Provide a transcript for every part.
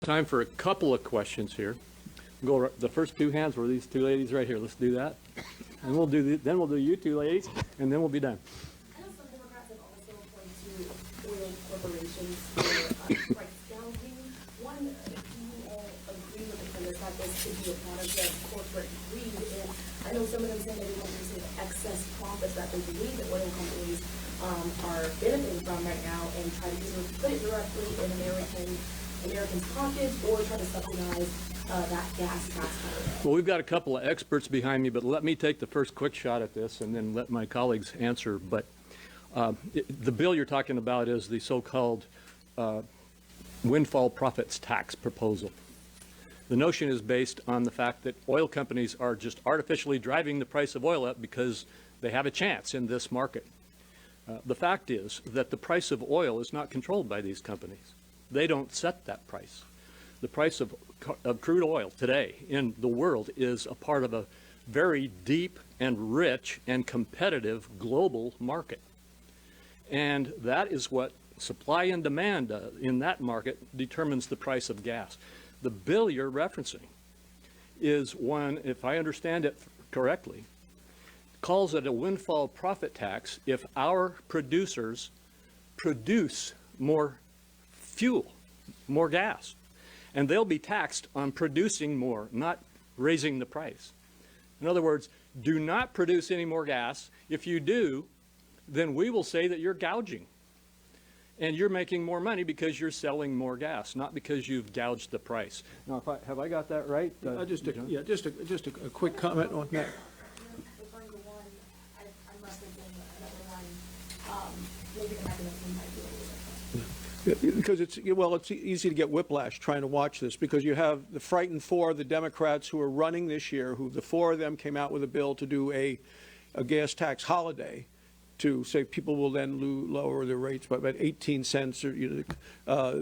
Time for a couple of questions here. Go. The first two hands were these two ladies right here. Let's do that, and we'll do then we'll do you two ladies, and then we'll be done. I know some Democrats have also pointed to oil corporations for price gouging. One, do you all agree with the premise that this could be a product of corporate greed? And I know some of them say that they want to see the excess profits that they believe that oil companies are benefiting from right now, and try to either put it directly in Americans' pockets or try to subsidize that gas tax holiday. Well, we've got a couple of experts behind me, but let me take the first quick shot at this, and then let my colleagues answer. But the bill you're talking about is the so-called windfall profits tax proposal. The notion is based on the fact that oil companies are just artificially driving the price of oil up because they have a chance in this market. The fact is that the price of oil is not controlled by these companies. They don't set that price. The price of crude oil today in the world is a part of a very deep and rich and competitive global market. And that is what supply and demand in that market determines the price of gas. The bill you're referencing is one, if I understand it correctly, calls it a windfall profit tax if our producers produce more fuel, more gas. And they'll be taxed on producing more, not raising the price. In other words, do not produce any more gas. If you do, then we will say that you're gouging. And you're making more money because you're selling more gas, not because you've gouged the price. Now, have I got that right? Just a quick comment on that. Referring to one, I'm referencing another one. Maybe the mechanism might be a little different. Because it's easy to get whiplash trying to watch this, because you have the frightened four, the Democrats who are running this year, who the four of them came out with a bill to do a gas tax holiday, to say people will then lower their rates by about 18 cents, or,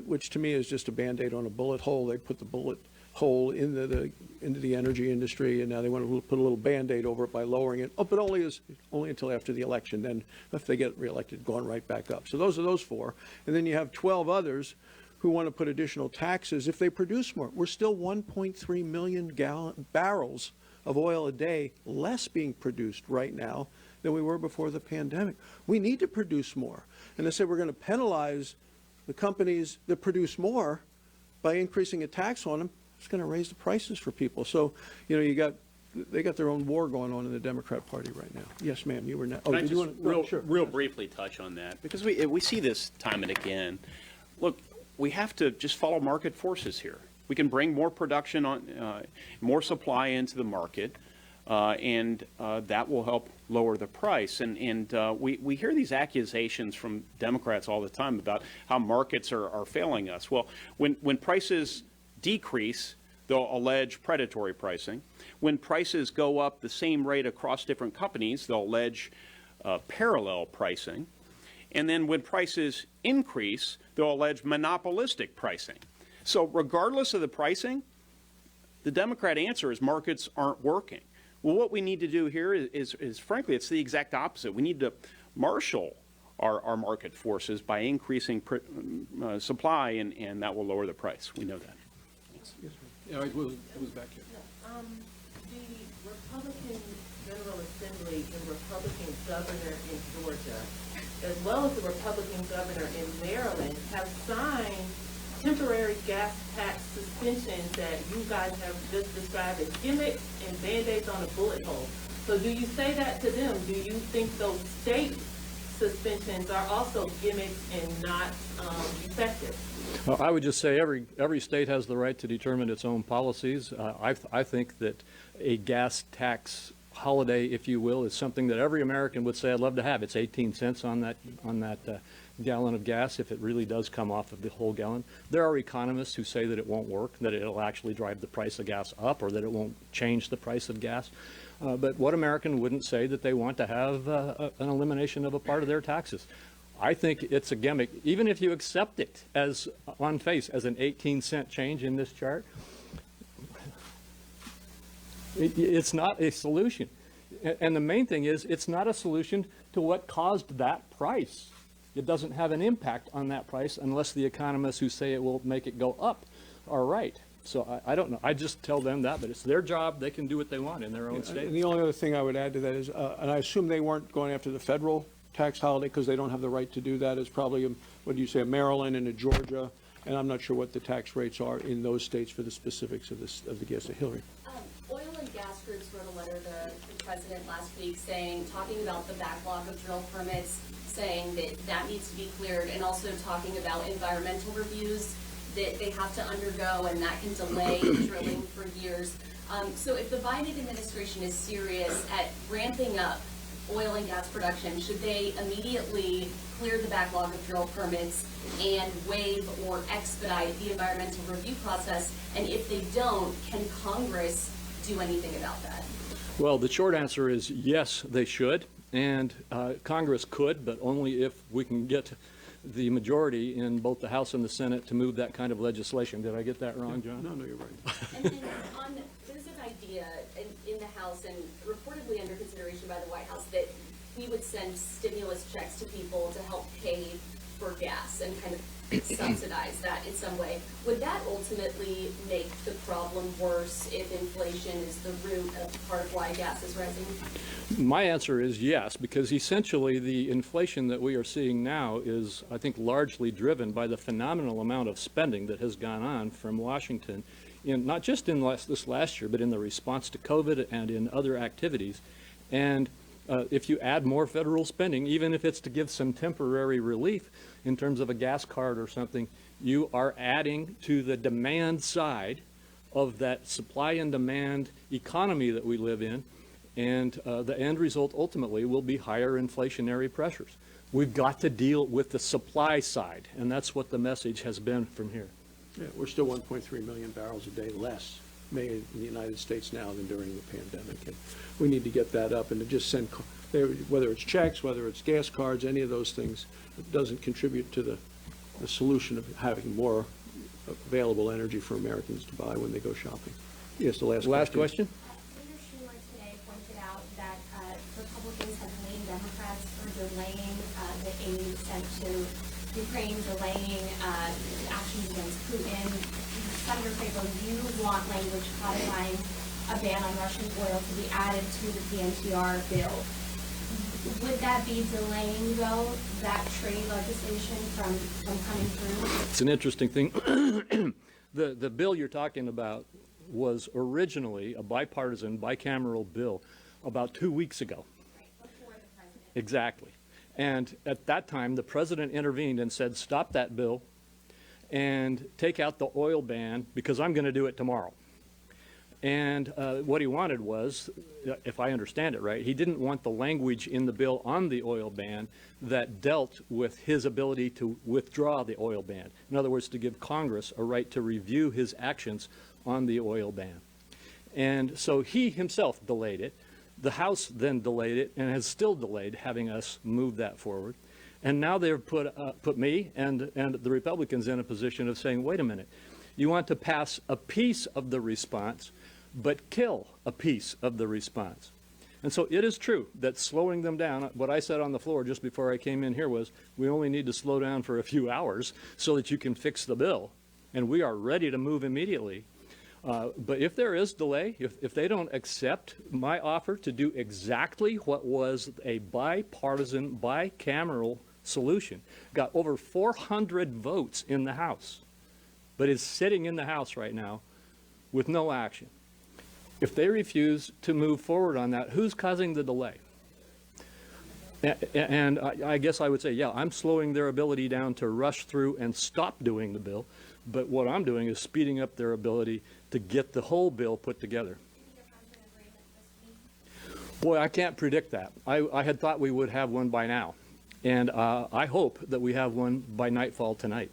which to me is just a Band-Aid on a bullet hole. They put the bullet hole into the energy industry, and now they want to put a little Band-Aid over it by lowering it. Oh, but only until after the election. Then if they get reelected, going right back up. So those are those four. And then you have 12 others who want to put additional taxes if they produce more. We're still 1.3 million barrels of oil a day less being produced right now than we were before the pandemic. We need to produce more. And they say we're going to penalize the companies that produce more by increasing a tax on them. It's going to raise the prices for people. So, they got their own war going on in the Democrat Party right now. Yes, ma'am, you were now. Can I just real briefly touch on that? Because we see this time and again. Look, we have to just follow market forces here. We can bring more production on, more supply into the market, and that will help lower the price. And we hear these accusations from Democrats all the time about how markets are failing us. Well, when prices decrease, they'll allege predatory pricing. When prices go up the same rate across different companies, they'll allege parallel pricing. And then when prices increase, they'll allege monopolistic pricing. So regardless of the pricing, the Democrat answer is markets aren't working. Well, what we need to do here is frankly, it's the exact opposite. We need to marshal our market forces by increasing supply, and that will lower the price. We know that. Yes, yeah, it was back here. The Republican General Assembly and Republican governor in Georgia, as well as the Republican governor in Maryland, have signed temporary gas tax suspensions that you guys have just described as gimmicks and Band-Aids on a bullet hole. So do you say that to them? Do you think those state suspensions are also gimmicks and not effective? Well, I would just say every state has the right to determine its own policies. I think that a gas tax holiday, if you will, is something that every American would say, I'd love to have. It's 18 cents on that gallon of gas if it really does come off of the whole gallon. There are economists who say that it won't work, that it'll actually drive the price of gas up, or that it won't change the price of gas. But what American wouldn't say that they want to have an elimination of a part of their taxes? I think it's a gimmick, even if you accept it as on face as an 18-cent change in this chart. It's not a solution. And the main thing is, it's not a solution to what caused that price. It doesn't have an impact on that price unless the economists who say it will make it go up are right. So I don't know. I just tell them that, but it's their job. They can do what they want in their own And state. the only other thing I would add to that is, and I assume they weren't going after the federal tax holiday because they don't have the right to do that. It's probably, what do you say, a Maryland and a Georgia, and I'm not sure what the tax rates are in those states for the specifics of this, of the gas. Hillary. Oil and gas groups wrote a letter to the president last week saying, talking about the backlog of drill permits, saying that that needs to be cleared, and also talking about environmental reviews that they have to undergo, and that can delay drilling for years. So if the Biden administration is serious at ramping up oil and gas production, should they immediately clear the backlog of drill permits and waive or expedite the environmental review process? And if they don't, can Congress do anything about that? Well, the short answer is yes, they should, and Congress could, but only if we can get the majority in both the House and the Senate to move that kind of legislation. Did I get that wrong, John? No, you're right. And then there's an idea in the House and reportedly under consideration by the White House that we would send stimulus checks to people to help pay for gas and kind of subsidize that in some way. Would that ultimately make the problem worse if inflation is the root of part of why gas is rising? My answer is yes, because essentially the inflation that we are seeing now is, I think, largely driven by the phenomenal amount of spending that has gone on from Washington, in not just in this last year, but in the response to COVID and in other activities. And if you add more federal spending, even if it's to give some temporary relief in terms of a gas card or something, you are adding to the demand side of that supply and demand economy that we live in. And the end result ultimately will be higher inflationary pressures. We've got to deal with the supply side, and that's what the message has been from here. Yeah, we're still 1.3 million barrels a day less made in the United States now than during the pandemic. And we need to get that up, and to just send, whether it's checks, whether it's gas cards, any of those things, it doesn't contribute to the solution of having more available energy for Americans to buy when they go shopping. Yes, the last question. Senator Schumer today pointed out that Republicans have blamed Democrats for delaying the aid sent to Ukraine, delaying actions against Putin. Senator Crapo, you want language codifying a ban on Russian oil to be added to the PNTR bill. Would that be delaying, though, that trade legislation from coming through? It's an interesting thing. The bill you're talking about was originally a bipartisan, bicameral bill about 2 weeks ago. Right, before the president. Exactly. And at that time, the president intervened and said, stop that bill and take out the oil ban because I'm going to do it tomorrow. And what he wanted was, if I understand it right, he didn't want the language in the bill on the oil ban that dealt with his ability to withdraw the oil ban. In other words, to give Congress a right to review his actions on the oil ban. And so he himself delayed it. The House then delayed it and has still delayed having us move that forward. And now they've put me and the Republicans in a position of saying, wait a minute, you want to pass a piece of the response, but kill a piece of the response. And so it is true that slowing them down, what I said on the floor just before I came in here was, we only need to slow down for a few hours so that you can fix the bill. And we are ready to move immediately. But if there is delay, if they don't accept my offer to do exactly what was a bipartisan, bicameral solution, got over 400 votes in the House, but is sitting in the House right now with no action. If they refuse to move forward on that, who's causing the delay? And I guess I would say, yeah, I'm slowing their ability down to rush through and stop doing the bill. But what I'm doing is speeding up their ability to get the whole bill put together. Boy, I can't predict that. I had thought we would have one by now. And I hope that we have one by nightfall tonight.